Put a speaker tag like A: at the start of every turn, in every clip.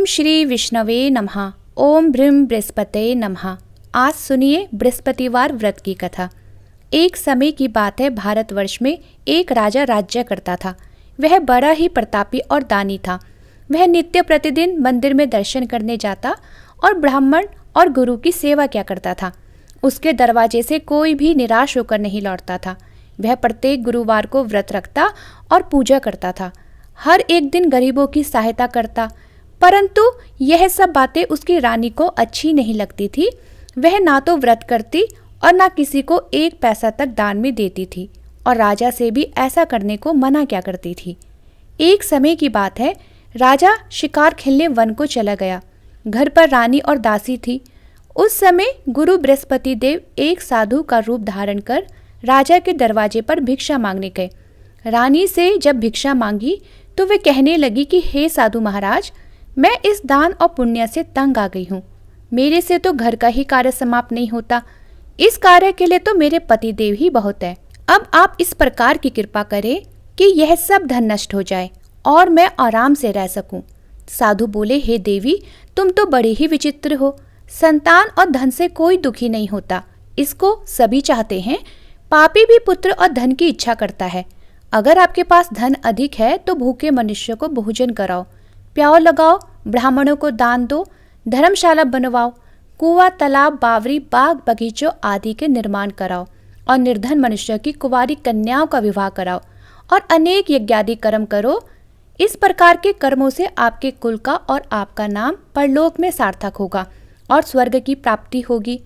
A: ओम श्री विष्णवे नमः। ओम भ्रीम बृहस्पतये नमः। आज सुनिए बृहस्पतिवार व्रत की कथा। एक समय की बात है, भारतवर्ष में एक राजा राज्य करता था। वह बड़ा ही प्रतापी और दानी था। वह नित्य प्रतिदिन मंदिर में दर्शन करने जाता और ब्राह्मण और गुरु की सेवा किया करता था। उसके दरवाजे से कोई भी निराश होकर नहीं लौटता था। वह प्रत्येक गुरुवार को व्रत रखता और पूजा करता था। हर एक दिन गरीबों की सहायता करता, परंतु यह सब बातें उसकी रानी को अच्छी नहीं लगती थी। वह ना तो व्रत करती और ना किसी को एक पैसा तक दान में देती थी और राजा से भी ऐसा करने को मना क्या करती थी। एक समय की बात है, राजा शिकार खेलने वन को चला गया। घर पर रानी और दासी थी। उस समय गुरु बृहस्पति देव एक साधु का रूप धारण कर राजा के दरवाजे पर भिक्षा मांगने गए। रानी से जब भिक्षा मांगी तो वे कहने लगी कि हे साधु महाराज, मैं इस दान और पुण्य से तंग आ गई हूँ। मेरे से तो घर का ही कार्य समाप्त नहीं होता। इस कार्य के लिए तो मेरे पति देव ही बहुत है। अब आप इस प्रकार की कृपा करें कि यह सब धन नष्ट हो जाए और मैं आराम से रह सकूं। साधु बोले, हे देवी, तुम तो बड़ी ही विचित्र हो। संतान और धन से कोई दुखी नहीं होता, इसको सभी चाहते हैं। पापी भी पुत्र और धन की इच्छा करता है। अगर आपके पास धन अधिक है तो भूखे मनुष्य को भोजन कराओ, प्याऊ लगाओ, ब्राह्मणों को दान दो, धर्मशाला बनवाओ, कुआं, तालाब, बावरी, बाग, बगीचों आदि के निर्माण कराओ और निर्धन मनुष्य की कुंवारी कन्याओं का विवाह कराओ और अनेक यज्ञादि कर्म करो। इस प्रकार के कर्मों से आपके कुल का और आपका नाम परलोक में सार्थक होगा और स्वर्ग की प्राप्ति होगी।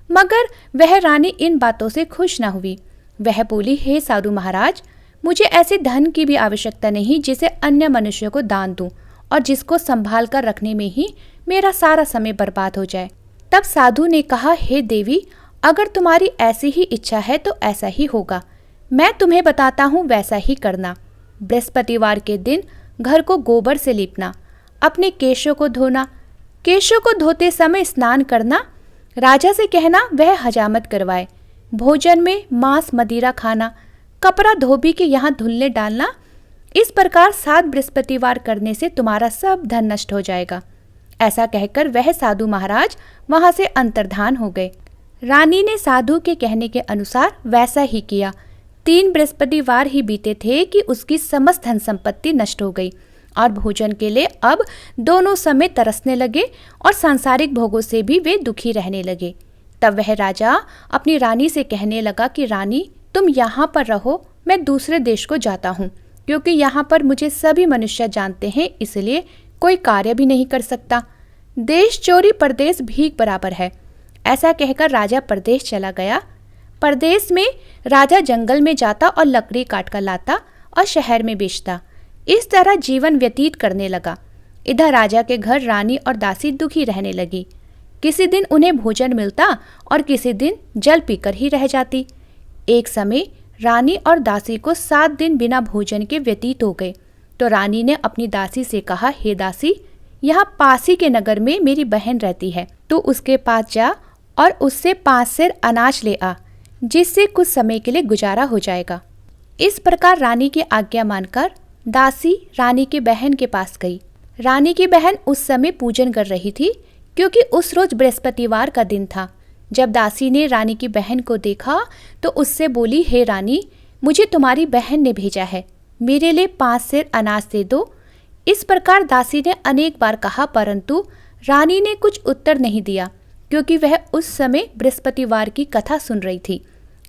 A: मगर वह रानी इन बातों से खुश न हुई। वह बोली, हे साधु महाराज, मुझे ऐसे धन की भी आवश्यकता नहीं जिसे अन्य मनुष्यों को दान दूं और जिसको संभाल कर रखने में ही मेरा सारा समय बर्बाद हो जाए। तब साधु ने कहा, हे देवी, अगर तुम्हारी ऐसी ही इच्छा है तो ऐसा ही होगा। मैं तुम्हें बताता हूँ, वैसा ही करना। बृहस्पतिवार के दिन घर को गोबर से लीपना, अपने केशों को धोना, केशों को धोते समय स्नान करना, राजा से कहना वह हजामत करवाए, भोजन में मांस मदिरा खाना, कपड़ा धोबी के यहाँ धुलने डालना। इस प्रकार 7 बृहस्पतिवार करने से तुम्हारा सब धन नष्ट हो जाएगा। ऐसा कहकर वह साधु महाराज वहां से अंतर्धान हो गए। रानी ने साधु के कहने के अनुसार वैसा ही किया। 3 बृहस्पतिवार ही बीते थे कि उसकी समस्त धन संपत्ति नष्ट हो गई और भोजन के लिए अब दोनों समय तरसने लगे और सांसारिक भोगों से भी वे दुखी रहने लगे। तब वह राजा अपनी रानी से कहने लगा कि रानी, तुम यहाँ पर रहो, मैं दूसरे देश को जाता हूँ, क्योंकि यहाँ पर मुझे सभी मनुष्य जानते हैं, इसलिए कोई कार्य भी नहीं कर सकता। देश चोरी परदेश भीख बराबर है। ऐसा कहकर राजा परदेश चला गया। परदेश में राजा जंगल में जाता और लकड़ी काट कर लाता और शहर में बेचता। इस तरह जीवन व्यतीत करने लगा। इधर राजा के घर रानी और दासी दुखी रहने लगी। किसी दिन उन्हें भोजन मिलता और किसी दिन जल पीकर ही रह जाती। एक समय रानी और दासी को 7 दिन बिना भोजन के व्यतीत हो गए। तो रानी ने अपनी दासी से कहा, हे दासी, यहाँ पास ही के नगर में मेरी बहन रहती है, तू उसके पास जा और उससे 5 सेर अनाज ले आ, जिससे कुछ समय के लिए गुजारा हो जाएगा। इस प्रकार रानी की आज्ञा मानकर दासी रानी की बहन के पास गई। रानी की बहन उस समय पूजन कर रही थी, क्योंकि उस रोज बृहस्पतिवार का दिन था। जब दासी ने रानी की बहन को देखा तो उससे बोली, हे रानी, मुझे तुम्हारी बहन ने भेजा है, मेरे लिए 5 सेर अनाज दे दो। इस प्रकार दासी ने अनेक बार कहा, परंतु रानी ने कुछ उत्तर नहीं दिया, क्योंकि वह उस समय बृहस्पतिवार की कथा सुन रही थी।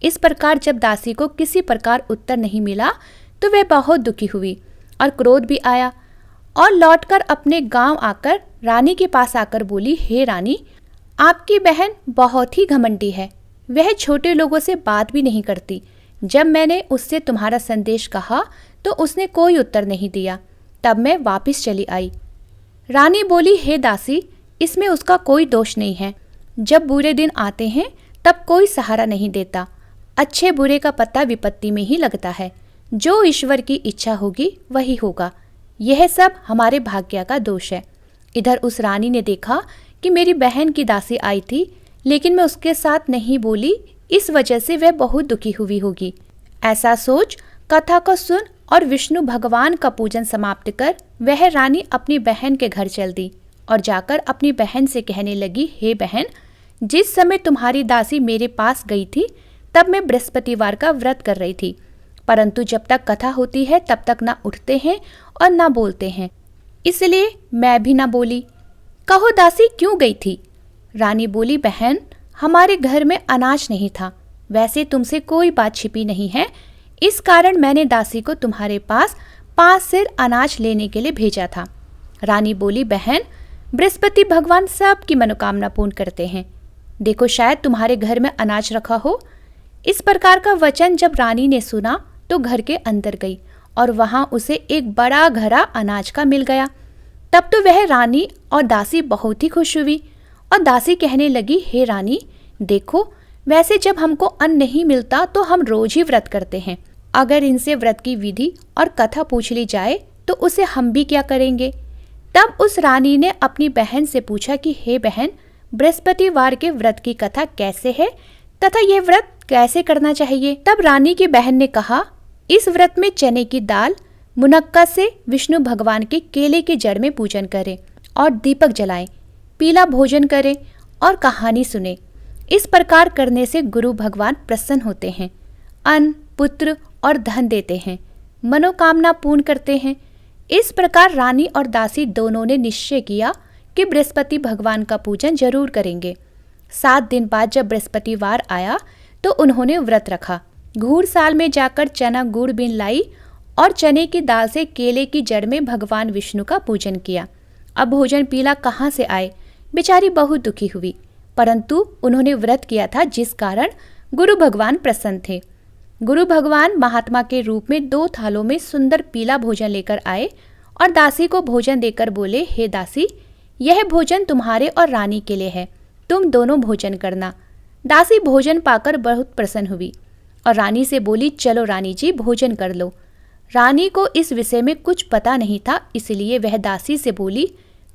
A: इस प्रकार जब दासी को किसी प्रकार उत्तर नहीं मिला तो वह बहुत दुखी हुई और क्रोध भी आया और लौटकर अपने गांव आकर रानी के पास आकर बोली, हे रानी, आपकी बहन बहुत ही घमंडी है। वह छोटे लोगों से बात भी नहीं करती। जब मैंने उससे तुम्हारा संदेश कहा तो उसने कोई उत्तर नहीं दिया। तब मैं वापस चली आई। रानी बोली, हे दासी, इसमें उसका कोई दोष नहीं है। जब बुरे दिन आते हैं तब कोई सहारा नहीं देता। अच्छे बुरे का पता विपत्ति में ही लगता है। जो ईश्वर की इच्छा होगी वही होगा। यह सब हमारे भाग्य का दोष है। इधर उस रानी ने देखा कि मेरी बहन की दासी आई थी, लेकिन मैं उसके साथ नहीं बोली, इस वजह से वह बहुत दुखी हुई होगी। ऐसा सोच कथा को सुन और विष्णु भगवान का पूजन समाप्त कर वह रानी अपनी बहन के घर चल दी और जाकर अपनी बहन से कहने लगी, हे बहन, जिस समय तुम्हारी दासी मेरे पास गई थी तब मैं बृहस्पतिवार का व्रत कर रही थी, परंतु जब तक कथा होती है तब तक ना उठते हैं और ना बोलते हैं, इसलिए मैं भी ना बोली। कहो दासी क्यों गई थी? रानी बोली, बहन, हमारे घर में अनाज नहीं था। वैसे तुमसे कोई बात छिपी नहीं है, इस कारण मैंने दासी को तुम्हारे पास 5 सेर अनाज लेने के लिए भेजा था। रानी बोली, बहन, बृहस्पति भगवान सबकी मनोकामना पूर्ण करते हैं। देखो, शायद तुम्हारे घर में अनाज रखा हो। इस प्रकार का वचन जब रानी ने सुना तो घर के अंदर गई और वहां उसे एक बड़ा घड़ा अनाज का मिल गया। तब तो वह रानी और दासी बहुत ही खुश हुई और दासी कहने लगी, हे रानी, देखो, वैसे जब हमको अन्न नहीं मिलता तो हम रोज ही व्रत करते हैं। अगर इनसे व्रत की विधि और कथा पूछ ली जाए तो उसे हम भी क्या करेंगे? तब उस रानी ने अपनी बहन से पूछा कि हे बहन, बृहस्पतिवार के व्रत की कथा कैसे है तथा यह व्रत कैसे करना चाहिए? तब रानी की बहन ने कहा, इस व्रत में चने की दाल मुनक्का से विष्णु भगवान के केले के जड़ में पूजन करें और दीपक जलाएं, पीला भोजन करें और कहानी सुने। इस प्रकार करने से गुरु भगवान प्रसन्न होते हैं, अन्न, पुत्र और धन देते हैं, मनोकामना पूर्ण करते हैं। इस प्रकार रानी और दासी दोनों ने निश्चय किया कि बृहस्पति भगवान का पूजन जरूर करेंगे। 7 दिन बाद जब बृहस्पतिवार आया तो उन्होंने व्रत रखा। घूरसाल में जाकर चना गुड़ बीन लाई और चने की दाल से केले की जड़ में भगवान विष्णु का पूजन किया। अब भोजन पीला कहाँ से आए? बेचारी बहुत दुखी हुई, परंतु उन्होंने व्रत किया था जिस कारण गुरु भगवान प्रसन्न थे। गुरु भगवान महात्मा के रूप में 2 थालों में सुंदर पीला भोजन लेकर आए और दासी को भोजन देकर बोले, हे दासी, यह भोजन तुम्हारे और रानी के लिए है, तुम दोनों भोजन करना। दासी भोजन पाकर बहुत प्रसन्न हुई और रानी से बोली, चलो रानी जी, भोजन कर लो। रानी को इस विषय में कुछ पता नहीं था, इसलिए वह दासी से बोली,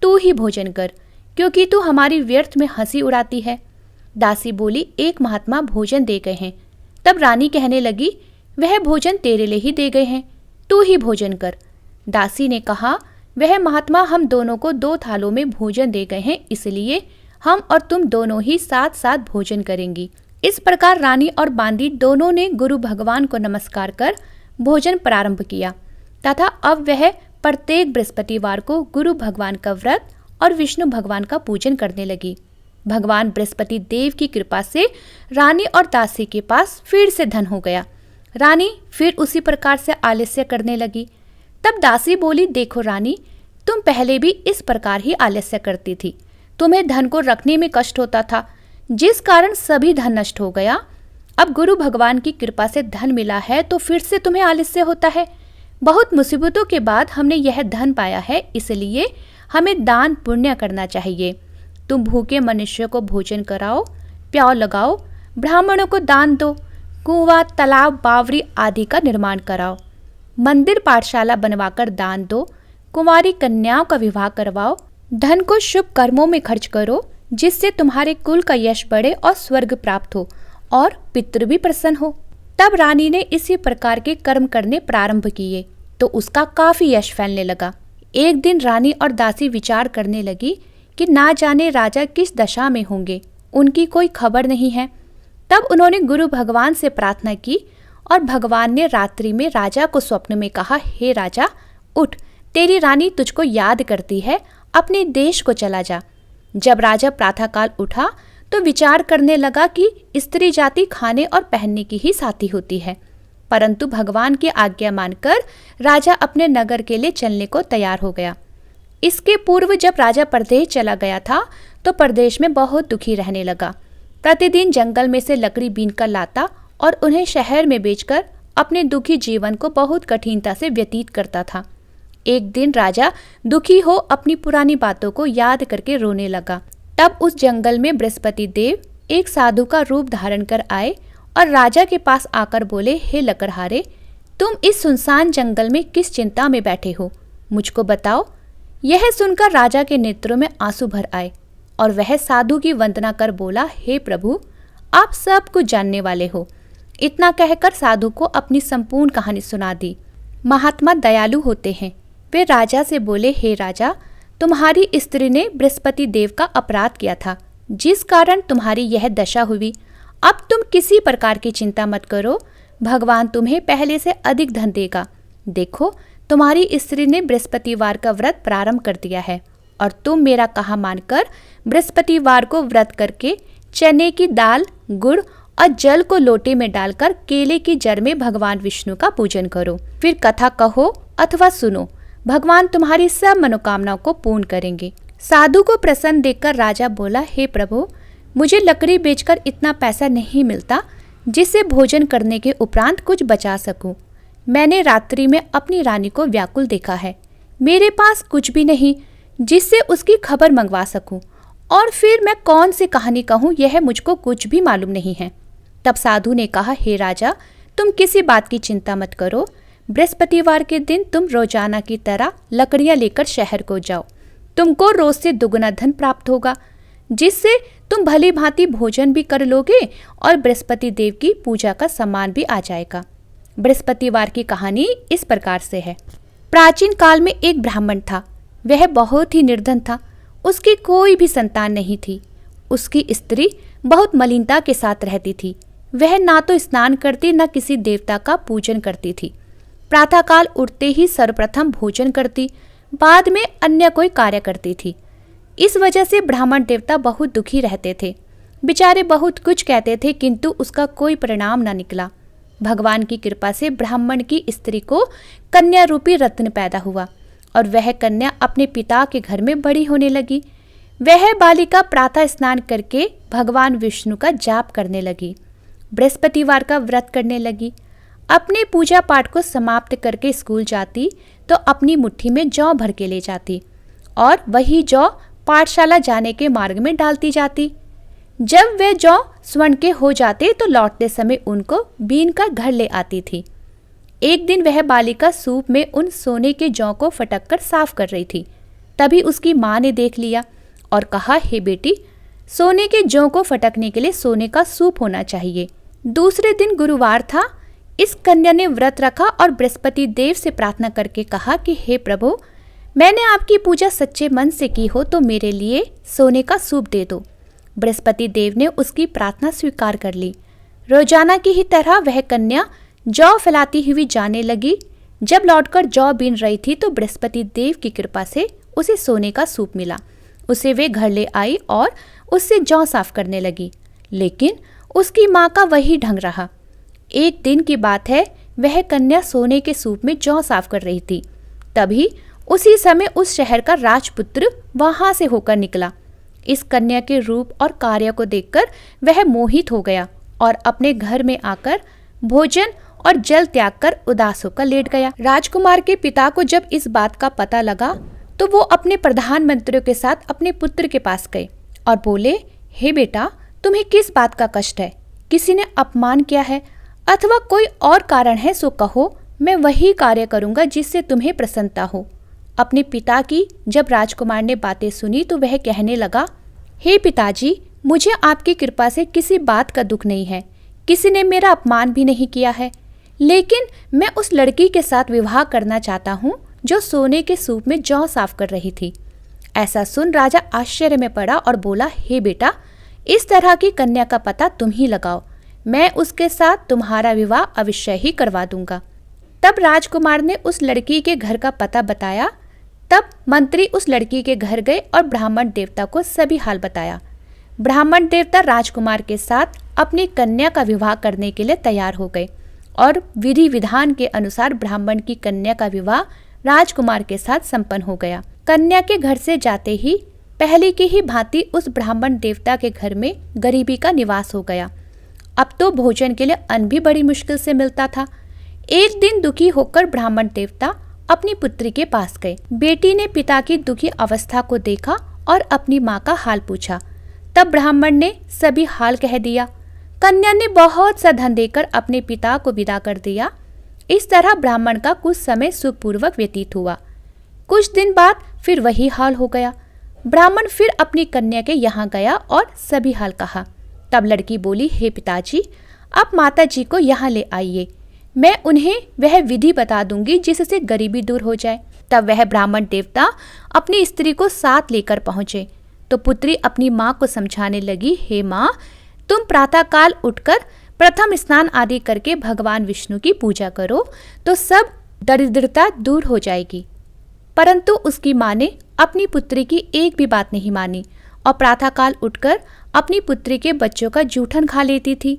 A: तू ही भोजन कर, क्योंकि तू हमारी व्यर्थ में हंसी उड़ाती है। दासी बोली, एक महात्मा भोजन दे गए हैं। तब रानी कहने लगी, वह भोजन तेरे लिए ही दे गए हैं, तू ही भोजन कर। दासी ने कहा, वह महात्मा हम दोनों को 2 थालों में भोजन दे गए हैं, इसलिए हम और तुम दोनों ही साथ साथ भोजन करेंगी। इस प्रकार रानी और बांदी दोनों ने गुरु भगवान को नमस्कार कर भोजन प्रारंभ किया तथा अब वह प्रत्येक बृहस्पतिवार को गुरु भगवान का व्रत और विष्णु भगवान का पूजन करने लगी। भगवान बृहस्पति देव की कृपा से रानी और दासी के पास फिर से धन हो गया। रानी फिर उसी प्रकार से आलस्य करने लगी। तब दासी बोली, देखो रानी, तुम पहले भी इस प्रकार ही आलस्य करती थी। तुम्हें धन को रखने में कष्ट होता था, जिस कारण सभी धन नष्ट हो गया। अब गुरु भगवान की कृपा से धन मिला है तो फिर से तुम्हें आलस्य होता है। बहुत मुसीबतों के बाद हमने यह धन पाया है, इसलिए हमें दान पुण्य करना चाहिए। तुम भूखे मनुष्य को भोजन कराओ, प्याव लगाओ, ब्राह्मणों को दान दो, कुआं, तालाब, बावरी आदि का निर्माण कराओ, मंदिर पाठशाला बनवाकर दान दो, कुंवारी कन्याओं का विवाह करवाओ, धन को शुभ कर्मों में खर्च करो, जिससे तुम्हारे कुल का यश बढ़े और स्वर्ग प्राप्त हो और पितृ भी प्रसन्न हो। तब रानी ने इसी प्रकार के कर्म करने प्रारंभ किए तो उसका काफी यश फैलने लगा। एक दिन रानी और दासी विचार करने लगी कि ना जाने राजा किस दशा में होंगे, उनकी कोई खबर नहीं है। तब उन्होंने गुरु भगवान से प्रार्थना की और भगवान ने रात्रि में राजा को स्वप्न में कहा, हे राजा, उठ, तेरी रानी तुझको याद करती है, अपने देश को चला जा। जब राजा प्रातःकाल उठा तो विचार करने लगा कि स्त्री जाति खाने और पहनने की ही साथी होती है, परंतु भगवान की आज्ञा मानकर राजा अपने नगर के लिए चलने को तैयार हो गया। इसके पूर्व जब राजा परदेश चला गया था तो परदेश में बहुत दुखी रहने लगा। प्रतिदिन जंगल में से लकड़ी बीन कर लाता और उन्हें शहर में बेचकर अपने दुखी जीवन को बहुत कठिनता से व्यतीत करता था। एक दिन राजा दुखी हो अपनी पुरानी बातों को याद करके रोने लगा। तब उस जंगल में बृहस्पति देव एक साधु का रूप धारण कर आए और राजा के पास आकर बोले, हे लकड़हारे, तुम इस सुनसान जंगल में किस चिंता में बैठे हो, मुझको बताओ। यह सुनकर राजा के नेत्रों में आंसू भर आए और वह साधु की वंदना कर बोला, हे प्रभु, आप सब कुछ जानने वाले हो। इतना कहकर साधु को अपनी संपूर्ण कहानी सुना दी। महात्मा दयालु होते हैं। वे राजा से बोले, हे राजा, तुम्हारी स्त्री ने बृहस्पति देव का अपराध किया था, जिस कारण तुम्हारी यह दशा हुई। अब तुम किसी प्रकार की चिंता मत करो, भगवान तुम्हें पहले से अधिक धन देगा। देखो, तुम्हारी स्त्री ने बृहस्पतिवार का व्रत प्रारंभ कर दिया है और तुम मेरा कहा मानकर बृहस्पतिवार को व्रत करके चने की दाल, गुड़ और जल को लोटे में डालकर केले की जड़ में भगवान विष्णु का पूजन करो। फिर कथा कहो अथवा सुनो, भगवान तुम्हारी सब मनोकामनाओं को पूर्ण करेंगे। साधु को प्रसन्न देखकर राजा बोला, हे प्रभु, मुझे लकड़ी बेचकर इतना पैसा नहीं मिलता जिससे भोजन करने के उपरांत कुछ बचा सकूं। मैंने रात्रि में अपनी रानी को व्याकुल देखा है। मेरे पास कुछ भी नहीं जिससे उसकी खबर मंगवा सकूं, और फिर मैं कौन सी कहानी कहूं, यह मुझको कुछ भी मालूम नहीं है। तब साधु ने कहा, हे राजा, तुम किसी बात की चिंता मत करो। बृहस्पतिवार के दिन तुम रोजाना की तरह लकड़ियां लेकर शहर को जाओ। तुमको रोज से दुगना धन प्राप्त होगा, जिससे तुम भली भांति भोजन भी कर लोगे और बृहस्पति देव की पूजा का सम्मान भी आ जाएगा। बृहस्पतिवार की कहानी इस प्रकार से है। प्राचीन काल में एक ब्राह्मण था। वह बहुत ही निर्धन था। उसकी कोई भी संतान नहीं थी। उसकी स्त्री बहुत मलिनता के साथ रहती थी। वह ना तो स्नान करती, न किसी देवता का पूजन करती थी। प्रातःकाल उठते ही सर्वप्रथम भोजन करती, बाद में अन्य कोई कार्य करती थी। इस वजह से ब्राह्मण देवता बहुत दुखी रहते थे। बेचारे बहुत कुछ कहते थे, किंतु उसका कोई परिणाम न निकला। भगवान की कृपा से ब्राह्मण की स्त्री को कन्या रूपी रत्न पैदा हुआ और वह कन्या अपने पिता के घर में बड़ी होने लगी। वह बालिका प्रातः स्नान करके भगवान विष्णु का जाप करने लगी, बृहस्पतिवार का व्रत करने लगी। अपने पूजा पाठ को समाप्त करके स्कूल जाती तो अपनी मुट्ठी में जौ भर के ले जाती और वही जौ पाठशाला जाने के मार्ग में डालती जाती। जब वे जौ स्वर्ण के हो जाते तो लौटते समय उनको बीन कर घर ले आती थी। एक दिन वह बालिका सूप में उन सोने के जौ को फटक कर साफ कर रही थी। तभी उसकी माँ ने देख लिया और कहा, हे बेटी, सोने के जौ को फटकने के लिए सोने का सूप होना चाहिए। दूसरे दिन गुरुवार था। इस कन्या ने व्रत रखा और बृहस्पति देव से प्रार्थना करके कहा कि हे प्रभु, मैंने आपकी पूजा सच्चे मन से की हो तो मेरे लिए सोने का सूप दे दो। बृहस्पति देव ने उसकी प्रार्थना स्वीकार कर ली। रोजाना की ही तरह वह कन्या जौ फैलाती हुई जाने लगी। जब लौटकर जौ बीन रही थी तो बृहस्पति देव की कृपा से उसे सोने का सूप मिला। उसे वे घर ले आई और उससे जौ साफ करने लगी, लेकिन उसकी माँ का वही ढंग रहा। एक दिन की बात है, वह कन्या सोने के सूप में जौ साफ कर रही थी। तभी उसी समय उस शहर का राजपुत्र वहां से होकर निकला। इस कन्या के रूप और कार्य को देखकर वह मोहित हो गया और अपने घर में आकर भोजन और जल त्याग कर उदास होकर लेट गया। राजकुमार के पिता को जब इस बात का पता लगा तो वो अपने प्रधानमंत्रियों के साथ अपने पुत्र के पास गए और बोले, हे बेटा, तुम्हें किस बात का कष्ट है? किसी ने अपमान किया है अथवा कोई और कारण है सो कहो, मैं वही कार्य करूंगा जिससे तुम्हें प्रसन्नता हो। अपने पिता की जब राजकुमार ने बातें सुनी तो वह कहने लगा, हे पिताजी, मुझे आपकी कृपा से किसी बात का दुख नहीं है। किसी ने मेरा अपमान भी नहीं किया है, लेकिन मैं उस लड़की के साथ विवाह करना चाहता हूँ जो सोने के सूप में जौ साफ कर रही थी। ऐसा सुन राजा आश्चर्य में पड़ा और बोला, हे बेटा, इस तरह की कन्या का पता तुम ही लगाओ। मैं उसके साथ तुम्हारा विवाह अवश्य ही करवा दूंगा। तब राजकुमार ने उस लड़की के घर का पता बताया। तब मंत्री उस लड़की के घर गए और ब्राह्मण देवता को सभी हाल बताया। ब्राह्मण देवता राजकुमार के साथ अपनी कन्या का विवाह करने के लिए तैयार हो गए और विधि विधान के अनुसार ब्राह्मण की कन्या का विवाह राजकुमार के साथ संपन्न हो गया। कन्या के घर से जाते ही पहले की ही भांति उस ब्राह्मण देवता के घर में गरीबी का निवास हो गया। अब तो भोजन के लिए अन्न भी बड़ी मुश्किल से मिलता था। एक दिन दुखी होकर ब्राह्मण देवता अपनी पुत्री के पास गए। बेटी ने पिता की दुखी अवस्था को देखा और अपनी माँ का हाल पूछा। तब ब्राह्मण ने सभी हाल कह दिया। कन्या ने बहुत सा धन देकर अपने पिता को विदा कर दिया। इस तरह ब्राह्मण का कुछ समय सुखपूर्वक व्यतीत हुआ। कुछ दिन बाद फिर वही हाल हो गया। ब्राह्मण फिर अपनी कन्या के यहाँ गया और सभी हाल कहा। तब लड़की बोली, हे पिताजी, आप माता जी को यहाँ ले आइए। मैं उन्हें वह विधि बता दूंगी जिससे गरीबी दूर हो जाए। तब वह ब्राह्मण देवता अपनी स्त्री को साथ लेकर पहुंचे तो पुत्री अपनी माँ को समझाने लगी, हे माँ, तुम प्रातःकाल उठकर प्रथम स्नान आदि करके भगवान विष्णु की पूजा करो तो सब दरिद्रता दूर हो जाएगी। परंतु उसकी माँ ने अपनी पुत्री की एक भी बात नहीं मानी और प्रातःकाल उठकर अपनी पुत्री के बच्चों का जूठन खा लेती थी।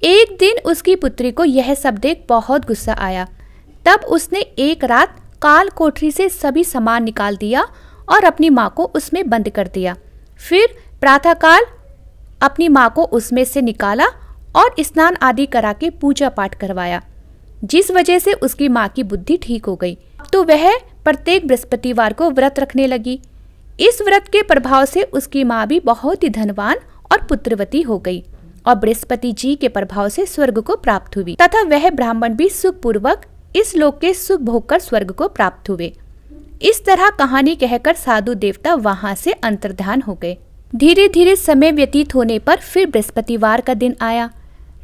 A: एक दिन उसकी पुत्री को यह सब देख बहुत गुस्सा आया। तब उसने एक रात काल कोठरी से सभी सामान निकाल दिया और अपनी माँ को उसमें बंद कर दिया। फिर प्रातःकाल अपनी माँ को उसमें से निकाला और स्नान आदि करा के पूजा पाठ करवाया, जिस वजह से उसकी माँ की बुद्धि ठीक हो गई। तो वह प्रत्येक बृहस्पतिवार को व्रत रखने लगी। इस व्रत के प्रभाव से उसकी माँ भी बहुत ही धनवान और पुत्रवती हो गई और बृहस्पति जी के प्रभाव से स्वर्ग को प्राप्त हुई तथा वह ब्राह्मण भी सुखपूर्वक इस लोक के सुख भोग कर स्वर्ग को प्राप्त हुए। इस तरह कहानी कहकर साधु देवता वहां से अंतर्ध्यान हो गए। धीरे धीरे समय व्यतीत होने पर फिर बृहस्पतिवार का दिन आया।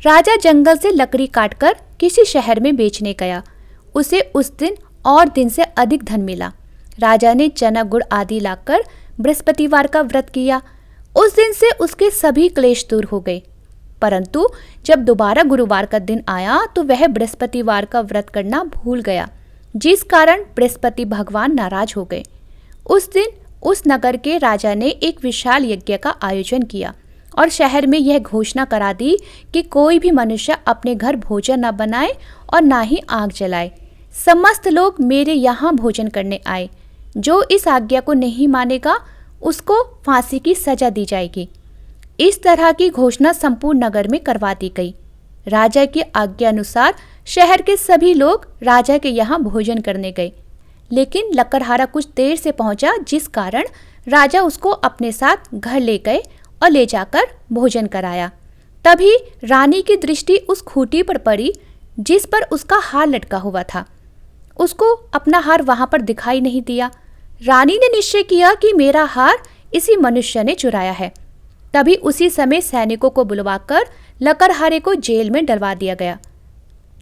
A: राजा जंगल से लकड़ी काटकर किसी शहर में बेचने गया। उसे उस दिन और दिन से अधिक धन मिला। राजा ने चना गुड़ आदि लाकर बृहस्पतिवार का व्रत किया। उस दिन से उसके सभी क्लेश दूर हो गए। परंतु जब दोबारा गुरुवार का दिन आया तो वह बृहस्पतिवार का व्रत करना भूल गया, जिस कारण बृहस्पति भगवान नाराज हो गए। उस दिन उस नगर के राजा ने एक विशाल यज्ञ का आयोजन किया और शहर में यह घोषणा करा दी कि कोई भी मनुष्य अपने घर भोजन न बनाए और ना ही आग जलाए। समस्त लोग मेरे यहाँ भोजन करने आए। जो इस आज्ञा को नहीं मानेगा उसको फांसी की सजा दी जाएगी। इस तरह की घोषणा संपूर्ण नगर में करवा दी गई। राजा की आज्ञा अनुसार शहर के सभी लोग राजा के यहाँ भोजन करने गए, लेकिन लकड़हारा कुछ देर से पहुंचा, जिस कारण राजा उसको अपने साथ घर ले गए और ले जाकर भोजन कराया। तभी रानी की दृष्टि उस खूंटी पर पड़ी जिस पर उसका हार लटका हुआ था। उसको अपना हार वहां पर दिखाई नहीं दिया। रानी ने निश्चय किया कि मेरा हार इसी मनुष्य ने चुराया है। तभी उसी समय सैनिकों को बुलवाकर लकड़हारे को जेल में डलवा दिया गया।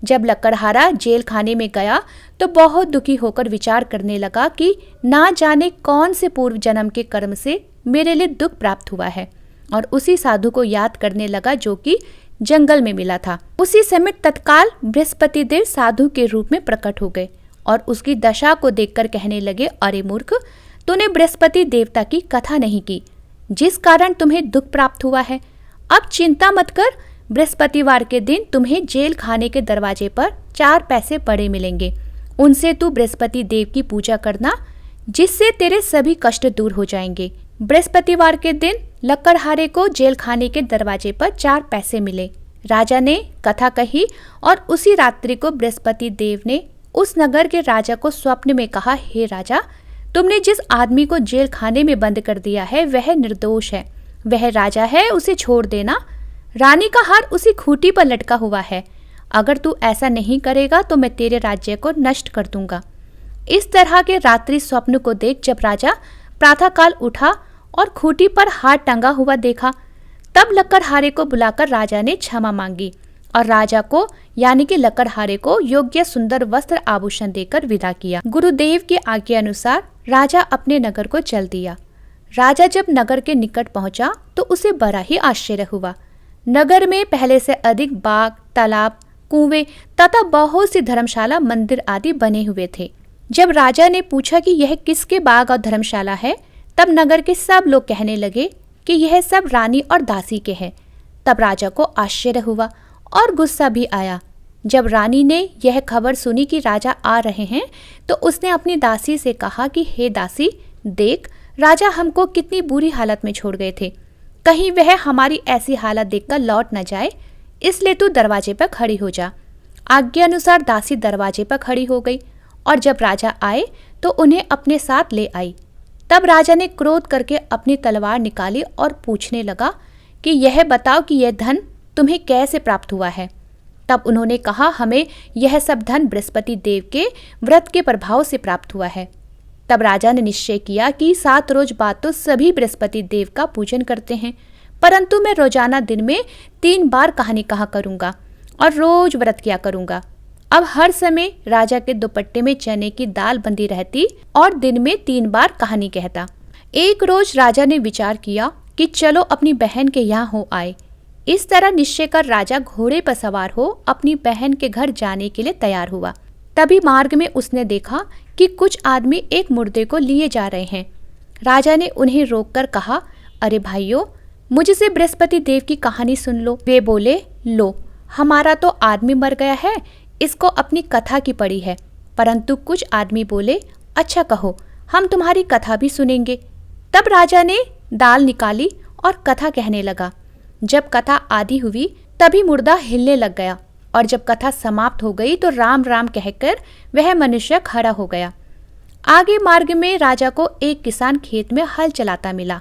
A: जब लकड़हारा जेल खाने में गया तो बहुत दुखी होकर विचार करने लगा कि ना जाने कौन से पूर्व जन्म के कर्म से मेरे लिए दुख प्राप्त हुआ है, और उसी साधु को याद करने लगा जो कि जंगल में मिला था। उसी समय तत्काल बृहस्पति देव साधु के रूप में प्रकट हो गए और उसकी दशा को देखकर कहने लगे, अरे मूर्ख, तूने बृहस्पति देवता की कथा नहीं की, जिस कारण तुम्हें दुख प्राप्त हुआ है। अब चिंता मत कर, बृहस्पतिवार के दिन तुम्हें जेल खाने के दरवाजे पर 4 पैसे पड़े मिलेंगे। उनसे तू बृहस्पति देव की पूजा करना, जिससे तेरे सभी कष्ट दूर हो जाएंगे। बृहस्पतिवार के दिन लकड़हारे को जेल खाने के दरवाजे पर 4 पैसे मिले। राजा ने कथा कही और उसी रात्रि को बृहस्पति देव ने उस नगर के राजा को स्वप्न में कहा, हे राजा, तुमने जिस आदमी को जेल खाने में बंद कर दिया है वह निर्दोष है, वह राजा है, उसे छोड़ देना। रानी का हार उसी खूंटी पर लटका हुआ है। अगर तू ऐसा नहीं करेगा तो मैं तेरे राज्य को नष्ट कर दूंगा। इस तरह के रात्रि स्वप्न को देख जब राजा प्रातःकाल उठा और खूंटी पर हार टंगा हुआ देखा, तब लकड़हारे को बुलाकर राजा ने क्षमा मांगी और राजा को यानी कि लकड़हारे को योग्य सुंदर वस्त्र आभूषण देकर विदा किया। गुरुदेव की आज्ञा अनुसार राजा अपने नगर को चल दिया। राजा जब नगर के निकट पहुंचा तो उसे बड़ा ही आश्चर्य हुआ। नगर में पहले से अधिक बाग, तालाब, कुएं तथा बहुत सी धर्मशाला, मंदिर आदि बने हुए थे। जब राजा ने पूछा कि यह किसके बाग और धर्मशाला है, तब नगर के सब लोग कहने लगे कि यह सब रानी और दासी के हैं। तब राजा को आश्चर्य हुआ और गुस्सा भी आया। जब रानी ने यह खबर सुनी कि राजा आ रहे हैं तो उसने अपनी दासी से कहा कि हे दासी, देख, राजा हमको कितनी बुरी हालत में छोड़ गए थे, कहीं वह हमारी ऐसी हालत देखकर लौट न जाए, इसलिए तू दरवाजे पर खड़ी हो जा। आज्ञा अनुसार दासी दरवाजे पर खड़ी हो गई और जब राजा आए तो उन्हें अपने साथ ले आई। तब राजा ने क्रोध करके अपनी तलवार निकाली और पूछने लगा कि यह बताओ कि यह धन तुम्हें कैसे प्राप्त हुआ है। तब उन्होंने कहा, हमें यह सब धन बृहस्पति देव के व्रत के प्रभाव से प्राप्त हुआ है। तब राजा ने निश्चय किया कि 7 रोज बाद तो सभी बृहस्पति देव का पूजन करते हैं, परंतु मैं रोजाना दिन में 3 बार कहानी कहा करूंगा और रोज व्रत किया करूंगा। अब हर समय राजा के दुपट्टे में चने की दाल बंधी रहती और दिन में 3 बार कहानी कहता। एक रोज राजा ने विचार किया कि चलो अपनी बहन के यहाँ हो आए। इस तरह निश्चय कर राजा घोड़े पर सवार हो अपनी बहन के घर जाने के लिए तैयार हुआ। तभी मार्ग में उसने देखा कि कुछ आदमी एक मुर्दे को लिए जा रहे हैं। राजा ने उन्हें रोककर कहा, अरे भाइयों, मुझसे बृहस्पति देव की कहानी सुन लो। वे बोले, लो, हमारा तो आदमी मर गया है, इसको अपनी कथा की पड़ी है। परंतु कुछ आदमी बोले, अच्छा कहो, हम तुम्हारी कथा भी सुनेंगे। तब राजा ने दाल निकाली और कथा कहने लगा। जब कथा आधी हुई तभी मुर्दा हिलने लग गया और जब कथा समाप्त हो गई तो राम राम कहकर वह मनुष्य खड़ा हो गया। आगे मार्ग में राजा को एक किसान खेत में हल चलाता मिला।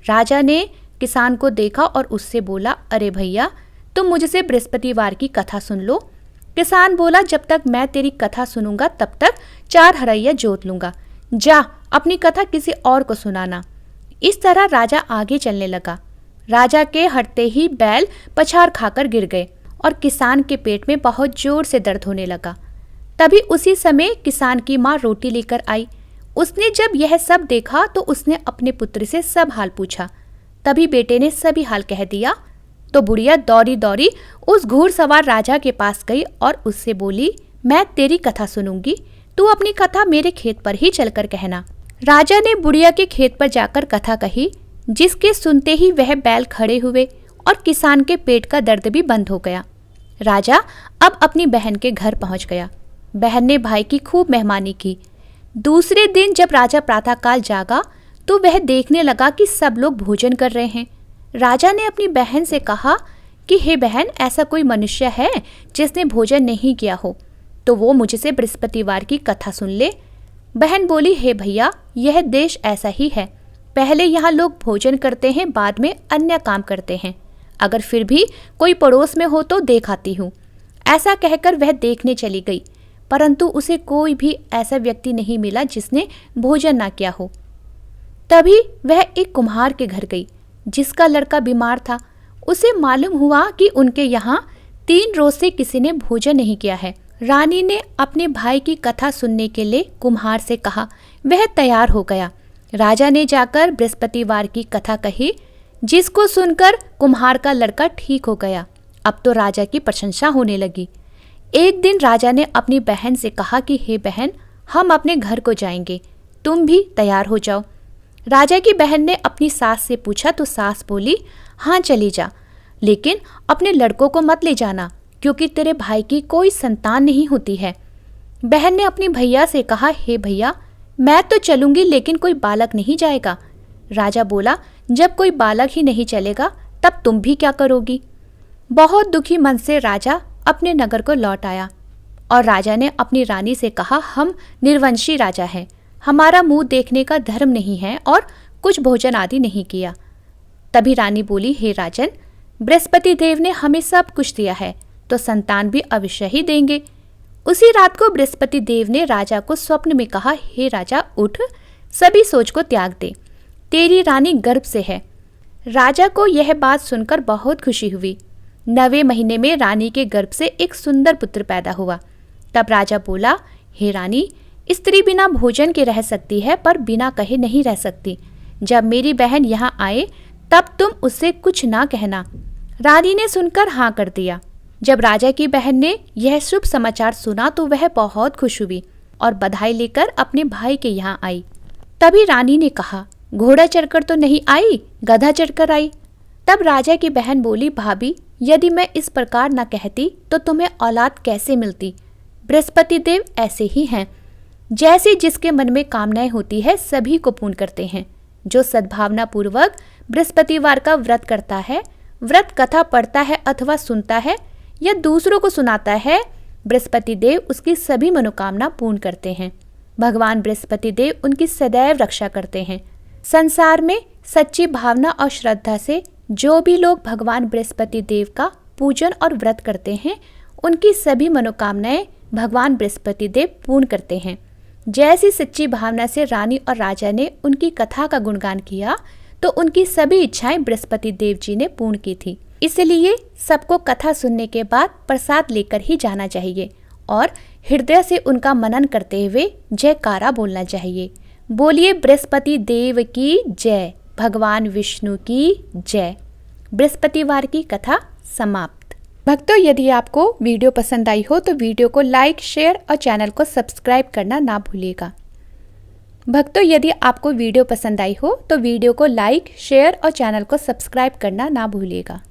A: राजा ने किसान को देखा और उससे बोला, अरे भैया, तुम मुझसे बृहस्पतिवार की कथा सुन लो। किसान बोला, जब तक मैं तेरी कथा सुनूंगा तब तक 4 हरैया जोत लूंगा। जा, अपनी कथा किसी और को सुनाना। इस तरह राजा आगे चलने लगा। राजा के हटते ही बैल पछाड़ खाकर गिर गए और किसान के पेट में बहुत जोर से दर्द होने लगा। तभी उसी समय किसान की माँ रोटी लेकर आई। उसने जब यह सब देखा तो उसने अपने पुत्र से सब हाल पूछा। तभी बेटे ने सभी हाल कह दिया। तो बुढ़िया दौड़ी दौड़ी उस घुड़सवार राजा के पास गई और उससे बोली, मैं तेरी कथा सुनूंगी, तू अपनी कथा मेरे खेत पर ही चलकर कहना। राजा ने बुढ़िया के खेत पर जाकर कथा कही, जिसके सुनते ही वह बैल खड़े हुए और किसान के पेट का दर्द भी बंद हो गया। राजा अब अपनी बहन के घर पहुंच गया। बहन ने भाई की खूब मेहमानी की। दूसरे दिन जब राजा प्रातःकाल जागा तो वह देखने लगा कि सब लोग भोजन कर रहे हैं। राजा ने अपनी बहन से कहा कि हे बहन, ऐसा कोई मनुष्य है जिसने भोजन नहीं किया हो तो वो मुझसे बृहस्पतिवार की कथा सुन ले। बहन बोली, हे भैया, यह देश ऐसा ही है, पहले यहाँ लोग भोजन करते हैं, बाद में अन्य काम करते हैं। अगर फिर भी कोई पड़ोस में हो तो देख आती हूँ। ऐसा कहकर वह देखने चली गई, परंतु उसे कोई भी ऐसा व्यक्ति नहीं मिला जिसने भोजन ना किया हो। तभी वह एक कुम्हार के घर गई जिसका लड़का बीमार था। उसे मालूम हुआ कि उनके यहाँ 3 रोज से किसी ने भोजन नहीं किया है। रानी ने अपने भाई की कथा सुनने के लिए कुम्हार से कहा। वह तैयार हो गया। राजा ने जाकर बृहस्पतिवार की कथा कही, जिसको सुनकर कुम्हार का लड़का ठीक हो गया। अब तो राजा की प्रशंसा होने लगी। एक दिन राजा ने अपनी बहन से कहा कि हे बहन, हम अपने घर को जाएंगे, तुम भी तैयार हो जाओ। राजा की बहन ने अपनी सास से पूछा तो सास बोली, हाँ चली जा, लेकिन अपने लड़कों को मत ले जाना क्योंकि तेरे भाई की कोई संतान नहीं होती है। बहन ने अपनी भैया से कहा, हे भैया, मैं तो चलूंगी लेकिन कोई बालक नहीं जाएगा। राजा बोला, जब कोई बालक ही नहीं चलेगा तब तुम भी क्या करोगी। बहुत दुखी मन से राजा अपने नगर को लौट आया और राजा ने अपनी रानी से कहा, हम निर्वंशी राजा हैं, हमारा मुंह देखने का धर्म नहीं है और कुछ भोजन आदि नहीं किया। तभी रानी बोली, हे राजन, बृहस्पति देव ने हमें सब कुछ दिया है तो संतान भी अवश्य ही देंगे। उसी रात को बृहस्पति देव ने राजा को स्वप्न में कहा, हे राजा, उठ, सभी सोच को त्याग दे, तेरी रानी गर्भ से है। राजा को यह बात सुनकर बहुत खुशी हुई। 9वें महीने में रानी के गर्भ से एक सुंदर पुत्र पैदा हुआ। तब राजा बोला, हे रानी, स्त्री बिना भोजन के रह सकती है पर बिना कहे नहीं रह सकती। जब मेरी बहन यहाँ आए तब तुम उससे कुछ ना कहना। रानी ने सुनकर हाँ कर दिया। जब राजा की बहन ने यह शुभ समाचार सुना तो वह बहुत खुश हुई और बधाई लेकर अपने भाई के यहाँ आई। तभी रानी ने कहा, घोड़ा चढ़कर तो नहीं आई, गधा चढ़कर आई। तब राजा की बहन बोली, भाभी, यदि मैं इस प्रकार न कहती तो तुम्हें औलाद कैसे मिलती। बृहस्पति देव ऐसे ही हैं, जैसे जिसके मन में कामनाएं होती है सभी को पूर्ण करते हैं। जो सद्भावना पूर्वक बृहस्पतिवार का व्रत करता है, व्रत कथा पढ़ता है अथवा सुनता है या दूसरों को सुनाता है, बृहस्पति देव उसकी सभी मनोकामना पूर्ण करते हैं। भगवान बृहस्पति देव उनकी सदैव रक्षा करते हैं। संसार में सच्ची भावना और श्रद्धा से जो भी लोग भगवान बृहस्पति देव का पूजन और व्रत करते हैं, उनकी सभी मनोकामनाएं भगवान बृहस्पति देव पूर्ण करते हैं। जैसी सच्ची भावना से रानी और राजा ने उनकी कथा का गुणगान किया तो उनकी सभी इच्छाएं बृहस्पति देव जी ने पूर्ण की थी। इसलिए सबको कथा सुनने के बाद प्रसाद लेकर ही जाना चाहिए और हृदय से उनका मनन करते हुए जयकारा बोलना चाहिए। बोलिए बृहस्पति देव की जय, भगवान विष्णु की जय। बृहस्पतिवार की कथा समाप्त। भक्तों, यदि आपको वीडियो पसंद आई हो तो वीडियो को लाइक, शेयर और चैनल को सब्सक्राइब करना ना भूलिएगा। भक्तों, यदि आपको वीडियो पसंद आई हो तो वीडियो को लाइक, शेयर और चैनल को सब्सक्राइब करना ना भूलिएगा।